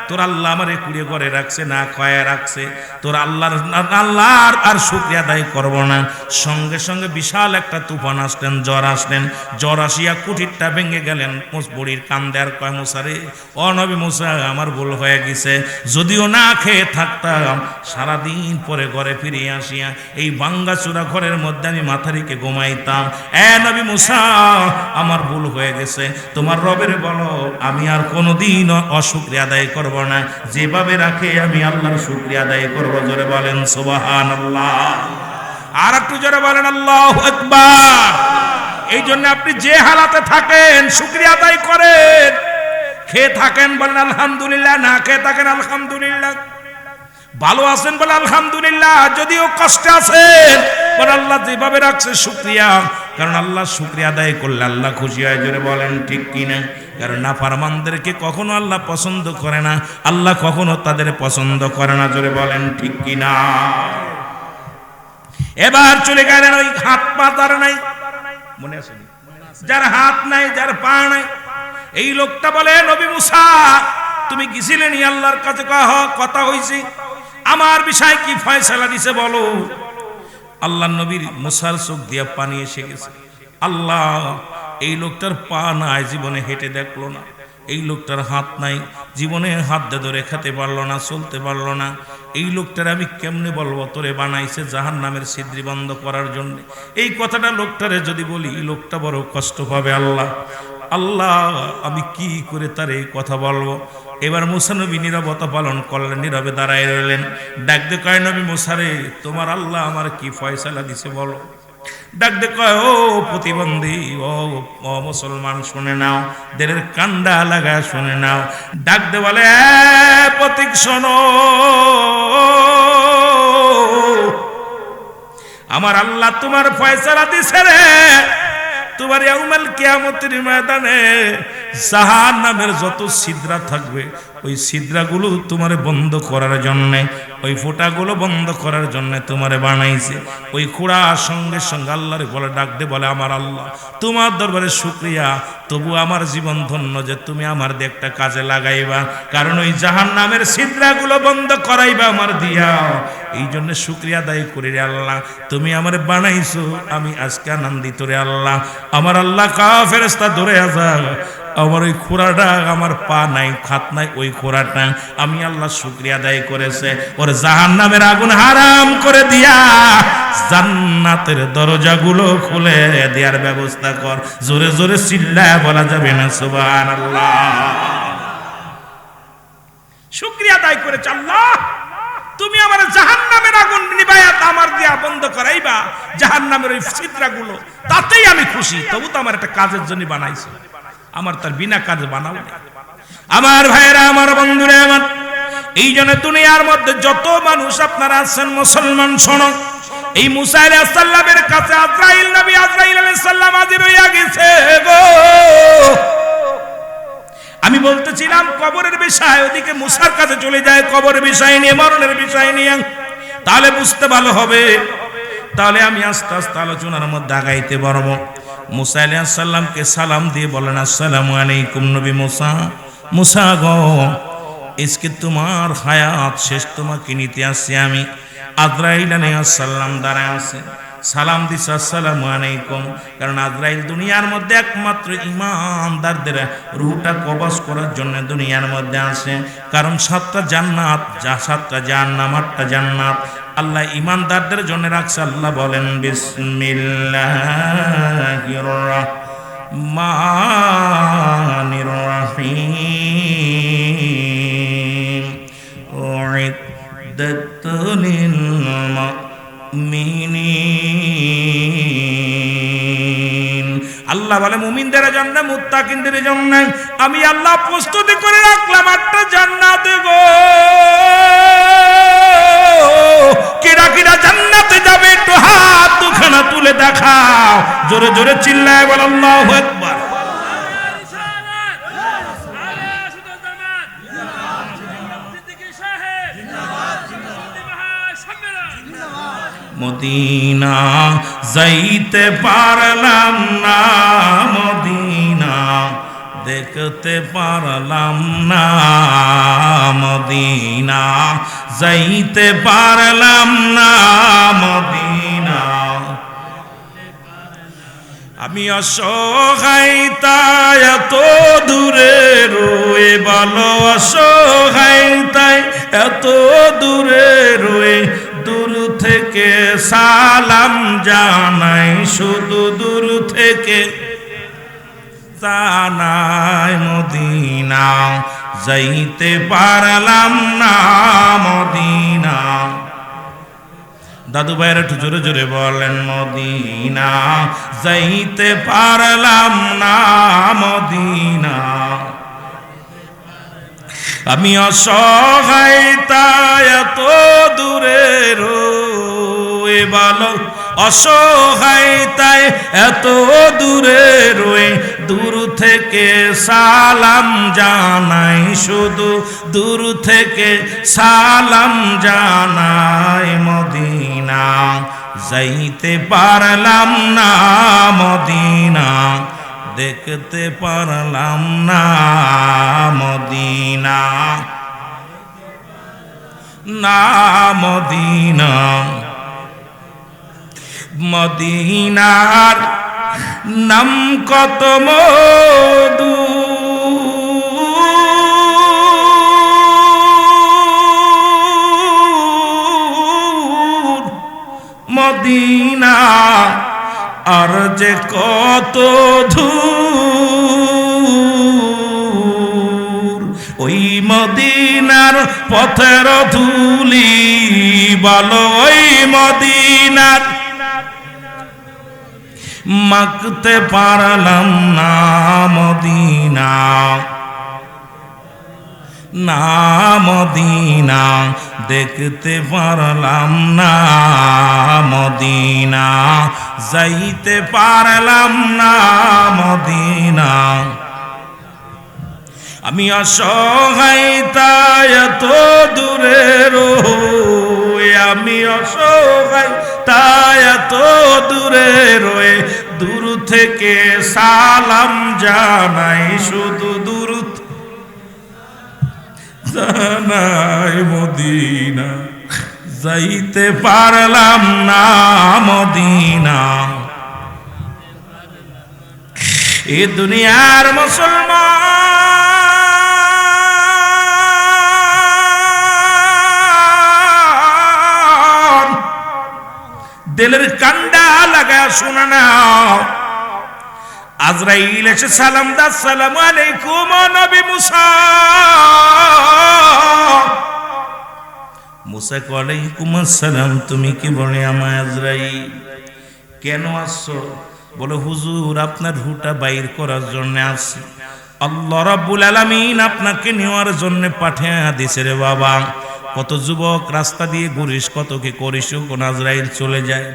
তোর আল্লাহ আমারে কুড়িয়ে করে রাখছে, না খয়া রাখছে, তোর আল্লাহর আর শুকরিয়া আদায় করব না। সঙ্গে সঙ্গে বিশাল একটা তুফান আসলেন, জ্বর আসিয়া কুঠিরটা ভেঙে গেলেন। বুড়ির কান্দে আর কয়, মুসা রে, ও নবী মুসা, আমার ভুল হয়ে গেছে, যদিও না খেয়ে থাকতাম সারাদিন পরে ঘরে ফিরে আসিয়া এই ভাঙ্গাচুরা ঘরের মধ্যে আমি মাথা রেখে ঘুমাইতাম। এ নবী মুসা, আমার ভুল হয়ে গেছে, তোমার রবের বলো আমি আর কোনোদিন অশুকরিয়া আদায় করব না, যেভাবে রাখে আমি আল্লাহর শুকরিয়া আদায় করব, জোরে বলেন সুবহানাল্লাহ। আর একটু জোরে বলেন আল্লাহু আকবার। এই জন্য আপনি যে হালাতে থাকেন শুকরিয়া আদায় করেন। খেয়ে থাকেন বলেন আলহামদুলিল্লাহ, না খেয়ে থাকেন আলহামদুলিল্লাহ, ভালো আছেন বলে আলহামদুলিল্লাহ, যদিও কষ্টে আছেন বলে আল্লাহ যেভাবে রাখছে শুকরিয়া, কারণ আল্লাহ শুকরিয়া আদায় করলে আল্লাহ খুশি হয়, জোরে বলেন ঠিক কিনা। কারণ নাফরমানদেরকে কখনো আল্লাহ পছন্দ করে না, আল্লাহ কখনো তাদের পছন্দ করে না, জোরে বলেন ঠিক কিনা। এবার চলে গেলেন ওই হাত পা তার নাই, মনে আছে যার হাত নাই, যার পা নাই, এই লোকটা বলে, নবী মুসা তুমি গেছিলেন আল্লাহর কাছে, কথা হইছে, আমার বিষয় কি ফয়সালা দিছে বলো। আল্লাহ নবীর মুসার চোখ দিয়া পানি এসে গেছে। আল্লাহ, এই লোকটার পা নাই, জীবনে হেঁটে দেখলো না, এই লোকটার হাত নাই, জীবনে হাত দিয়ে ধরে খেতে পারলো না, চলতে পারলো না, এই লোকটার আমি কেমনে বলবো তোরে বানাইছে জাহান্নামের ছিদ্রি বন্ধ করার জন্য। এই কথাটা লোকটারে যদি বলি, লোকটা বড় কষ্ট পাবে। আল্লাহ, আল্লাহ আমি কি করে তার এই কথা বলবো। এবার মুসা নবী নীরবতা পালন করলেন, নীরবে দাঁড়ায় রইলেন। ডাক দে কয়, নবী মুসা রে, তোমার আল্লাহ আমার কি ফয়সালা দিছে বলো। ডাক দে কয়, ও প্রতিবন্ধী, ও মুসলমান শুনে নাও, দেরের কান্ডা লাগা শুনে নাও। ডাক দে বলে, প্রতীক শোনো, আমার আল্লাহ তোমার ফয়সালা দিছে রে, তোমার ইয়াউমাল কিয়ামতের ময়দানে জাহান্নামের যত ছিদ্রা থাকবে ওই ছিদ্রাগুলো তোমারে বন্ধ করার জন্য, ওই ফোঁটাগুলো বন্ধ করার জন্য তোমারে বানাইছে। ওই খুঁড়া সঙ্গে সঙ্গে আল্লাহরে বলে ডাক দে, বলে আমার আল্লাহ তোমার দরবারে শুকরিয়া, তবু আমার জীবন ধন্য যে তুমি আমার দিয়ে একটা কাজে লাগাইবা, কারণ ওই জাহান্নামের ছিদ্রাগুলো বন্ধ করাইবা আমার দিয়া। এই জন্য শুকরিয়া আদায় করি রে আল্লাহ, তুমি আমার বানাইছো, আমি আজকে আনন্দিত রে আল্লাহ। আমার আল্লাহ কা ফেরেশতা ধরে আসা, আমার ওই খোরাটা, আমার পা নাই খাত নাই, ওই খোরাটা আমি আল্লাহ শুকরিয়া আদায় করেছে, ওর জাহান্নামের আগুন হারাম করে দিয়া জান্নাতের দরজাগুলো খুলে দেওয়ার ব্যবস্থা কর। জোরে জোরে চিল্লায় বলা যাবে না সুবহানাল্লাহ। শুকরিয়া আদায় করেছে আল্লাহ, তুমি আমার জাহান্নামের আগুন নিবায়া আমার দিয়া বন্ধ করাইবা, জাহান্নামের ওই ছিদ্রাগুলো, তাতেই আমি খুশি। তবু তো আমার একটা কাজের জন্য বানাইছো, আমার তার বিনা কাজে বানাও না। আমার ভাইয়েরা, আমার বন্ধুরা, আমার এই জন্য দুনিয়ার মধ্যে যত মানুষ আপনারা আছেন মুসলমান, শোনো, এই মুসা আলাইহিস সালামের কাছে আজরাইল নবী আজরাইল আলাইহিস সালাম হাজির হইয়া গেছে গো। আমি বলতেছিলাম কবরের বিষয়, ওদিকে মুসার কাছে চলে যায় কবরের বিষয় নিয়ে, মরণের বিষয় নিয়ে, তাহলে বুঝতে ভালো হবে। তাহলে আমি আস্তে আস্তে আলোচনার মধ্যে আগাইতে পারবো। মুসা আলাইহিস সালামকে সালাম দিয়ে বলেন, আসসালামু আলাইকুম নবী মুসা। মুসা গো, আজকে তোমার হায়াত শেষ, তোমাকে নিতে আসছি আমি। আজরাইল আলাইহিস সালাম দাঁড়ায় আছে, সালাম দিছে আসসালামু আলাইকুম, কারণ আজরাইল দুনিয়ার মধ্যে একমাত্র ঈমানদারদের রূহটা কবজ করার জন্য দুনিয়ার মধ্যে আসে। কারণ 7টা জান্নাত, 7টা জাহান্নাম, 8টা জান্নাত আল্লাহ ঈমানদারদের জন্য রাখছে। আল্লাহ বলেন বিসমিল্লাহির রহমানির রহিম, উইদ্দাতুল মুমিনিন। আল্লাহ বলে মুমিনদের জন্য, মুত্তাকিনদের জন্য আমি আল্লাহ প্রস্তুতি করে রাখলাম 8টা জান্নাত গো। কিরা কিরা জান্নাতে যাবে একটু হাত দুখানা তুলে দেখাও, জোরে জোরে চিল্লায় বল আল্লাহু আকবার। মদিনা যাইতে পারলাম না, মদিনা দেখতে পারলাম না, মদিনা যাইতে পারলাম না, মদিনা। আমি অসহায় তাই এত দূরে রয়ে, বলো অসহায় তাই এত দূরে রয়ে, দূর থেকে সালাম জানাই, শুধু দূর থেকে জানাই, মদিনা যাইতে পারলাম না, মদিনা। দাদু ভাইয়ের একটু জোরে জোরে বলেন, মদিনা যাইতে পারলাম না, মদিনা। আমি অসহায় তাই এত দূরে রয়ে, বলো অসহায় তাই এত দূরে রয়ে, দূর থেকে সালাম জানাই, শুধু দূর থেকে সালাম জানাই, মদিনা যাইতে পারলাম না, মদিনা দেখতে পারলাম না, মদিনা না, মদিনা। মদিনার নাম কত মধু, মদিনা আর যে কত দূর, ওই মদিনার পথের ধুলি, বলো ওই মদিনার মাখতে পারলাম না, মদিনা না, মদিনা দেখতে পারলাম না, মদিনা, যাইতে পারলাম না মদিনা। আমি অসহায় তাই এত দূরে রয়ে, আমি অসহায় তাই এত দূরে রয়ে, দূর থেকে সালাম জানাই, শুধু দূর জানাই মদিনা, যাইতে পারলাম না মদিনা। এ দুনিয়ার মুসলমান দিলের কান্ডা লাগা শোনা না, আজরাইল এসে সালাম দা, আসসালামু আলাইকুম নবী মুসা। মুসা ওয়ালাইকুম আসসালাম, তুমি কি বলে আমার আজরাইল, কেন আসছো? বলে হুজুর আপনার রুহটা বাইর করার জন্য আসছি, আল্লাহ রাব্বুল আলামিন আপনাকে নেওয়ার জন্য পাঠিয়ে দিয়েছে রে বাবা। কত যুবক রাস্তা দিয়ে ঘুরিস, কত কি করিস, কোন আজরাইল চলে যায়।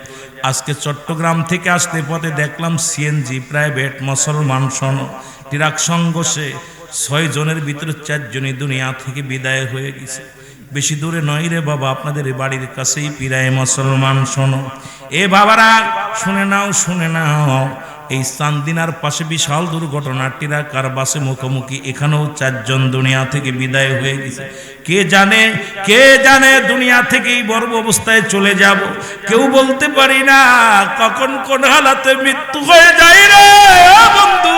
আজকে চট্টগ্রাম থেকে আসতে পথে দেখলাম সিএনজি প্রাইভেট মুসলমান সন ট্রাক সংঘর্ষে 6 জনের ভিতরে 4 জনই দুনিয়া থেকে বিদায় হয়ে গেছে। বেশি দূরে নয় রে বাবা, আপনাদের বাড়ির কাছেই পিরায় মুসলমান শোনো। এ বাবারা শুনে নাও, শুনে নাও, এই চান্দিনার পাশে বিশাল দুর্ঘটনা, ট্রাকার বাসে মুখোমুখি, এখানেও 4 জন দুনিয়া থেকে বিদায় হয়ে গেছে। কে জানে দুনিয়া থেকেই বর্ব অবস্থায় চলে যাব, কেউ বলতে পারি না কখন কোন হালাতে মৃত্যু হয়ে যায় রে বন্ধু।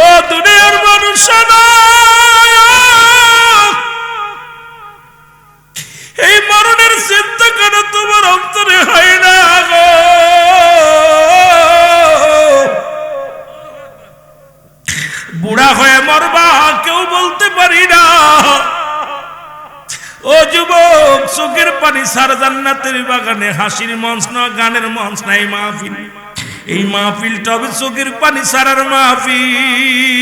ও দুনিয়ার মানুষ, এই মরণের চিন্তা কেন তোমার অন্তরে হয় না গো? বুড়া হয়ে মরবা, কেউ বলতে পারি না। ও যুবক, চোখের পানি সার জান্নাতের বাগানে, হাসির মঞ্চ না, গানের মঞ্চ নাই মাহফিল। এই মাহফিলটা হবে চোখের পানি সারার মাহফিল।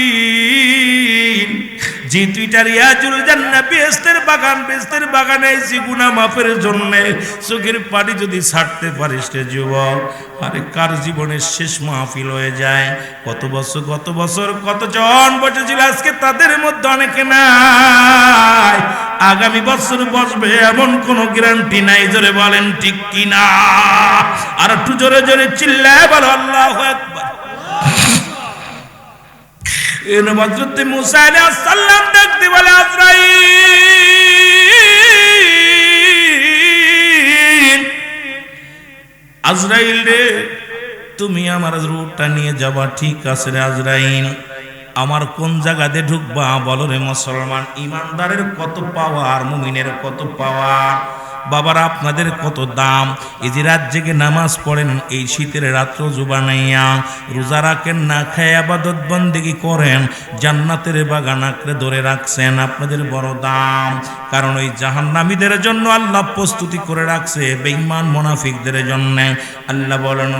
জি তুইটা রিয়াজুল জান্নাত, বেহেশতের বাগান, বেহেশতের বাগানে এসে গুনাহ মাফের জন্য চোখের পানি যদি ছাড়তে পারিস রে যুবক, আরে কার জীবনের শেষ মাহফিল হয়ে যায়। কত বছর কতজন বসেছিল, আজকে তাদের মধ্যে অনেকে নাই, আগামী বছর বসবে এমন কোন গ্যারান্টি নাই। জোরে বলেন ঠিক কিনা? আর একটু জোরে জোরে চিল্লায় বলো আল্লাহু আকবার। এর হযরত মুসা আলাইহিস সালাম দেখতে বলে, আজরাইল রে, তুমি আমার রূহটা নিয়ে যাবা, ঠিক আছে রে আজরাইল, আমার কোন জায়গাতে ঢুকবা বলো রে মুসলমান। ইমানদারের কত পাওয়ার, মুমিনের কত পাওয়ার। বাবারা আপনাদের কত দাম। এই যে রাত জেগে নামাজ পড়েন, এই শীতের রাত্র জুবানাইয়া রোজা রাখেন, না খায় আবাদত বন্দেগি করেন, জান্নাতের বাগান আঁকড়ে ধরে রাখছেন, আপনাদের বড় দাম। কারণ ওই জাহান্নামীদের জন্য আল্লাহ প্রস্তুতি করে রাখছে, বেঈমান মুনাফিকদের জন্য। আল্লাহ বলেন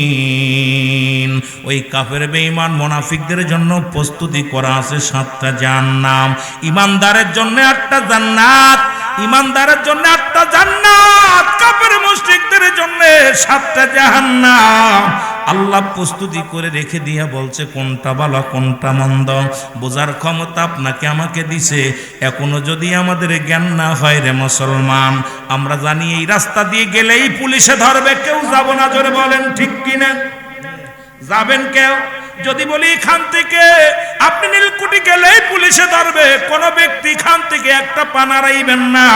কাফিরিন, ওই কাফের বেঈমান মুনাফিকদের জন্য প্রস্তুতি করা আছে 7টা জাহান্নাম। ইমানদারের জন্য 8টা জান্নাত, ইমানদারের জন্য 8টা জান্নাত, কাফের মুশরিকদের জন্য 7টা জাহান্নাম। আল্লাহ প্রস্তুতি করে রেখে দিয়া বলছে কোনটা ভালো কোনটা মন্দ বোঝার ক্ষমতা আপনাকে আমাকে দিছে। এখনো যদি আমাদের জ্ঞান না হয় রে মুসলমান, আমরা জানি এই রাস্তা দিয়ে গেলেই পুলিশে ধরবে, কেউ যাব না। জোরে বলেন ঠিক কিনা? যাবেন কেউ? যদি বলি এখান থেকে আপনি নীলকুঠি গেলেই পুলিশে ধরবে, কোন ব্যক্তি খান থেকে একটা পানারাইবেন না,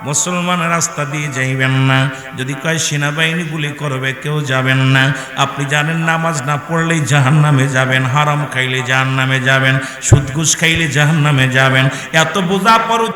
মুসলমান রাস্তা দিয়ে যাইবেন না। যদি কয় সেনাবাহিনী গুলি করবে, কেউ যাবেন না। আপনি জানেন নামাজ না পড়লেই জাহান্নামে যাবেন, হারাম খাইলে জাহান্নামে যাবেন, সুদ ঘুষ খাইলে জাহান্নামে যাবেন। এত বোঝা পর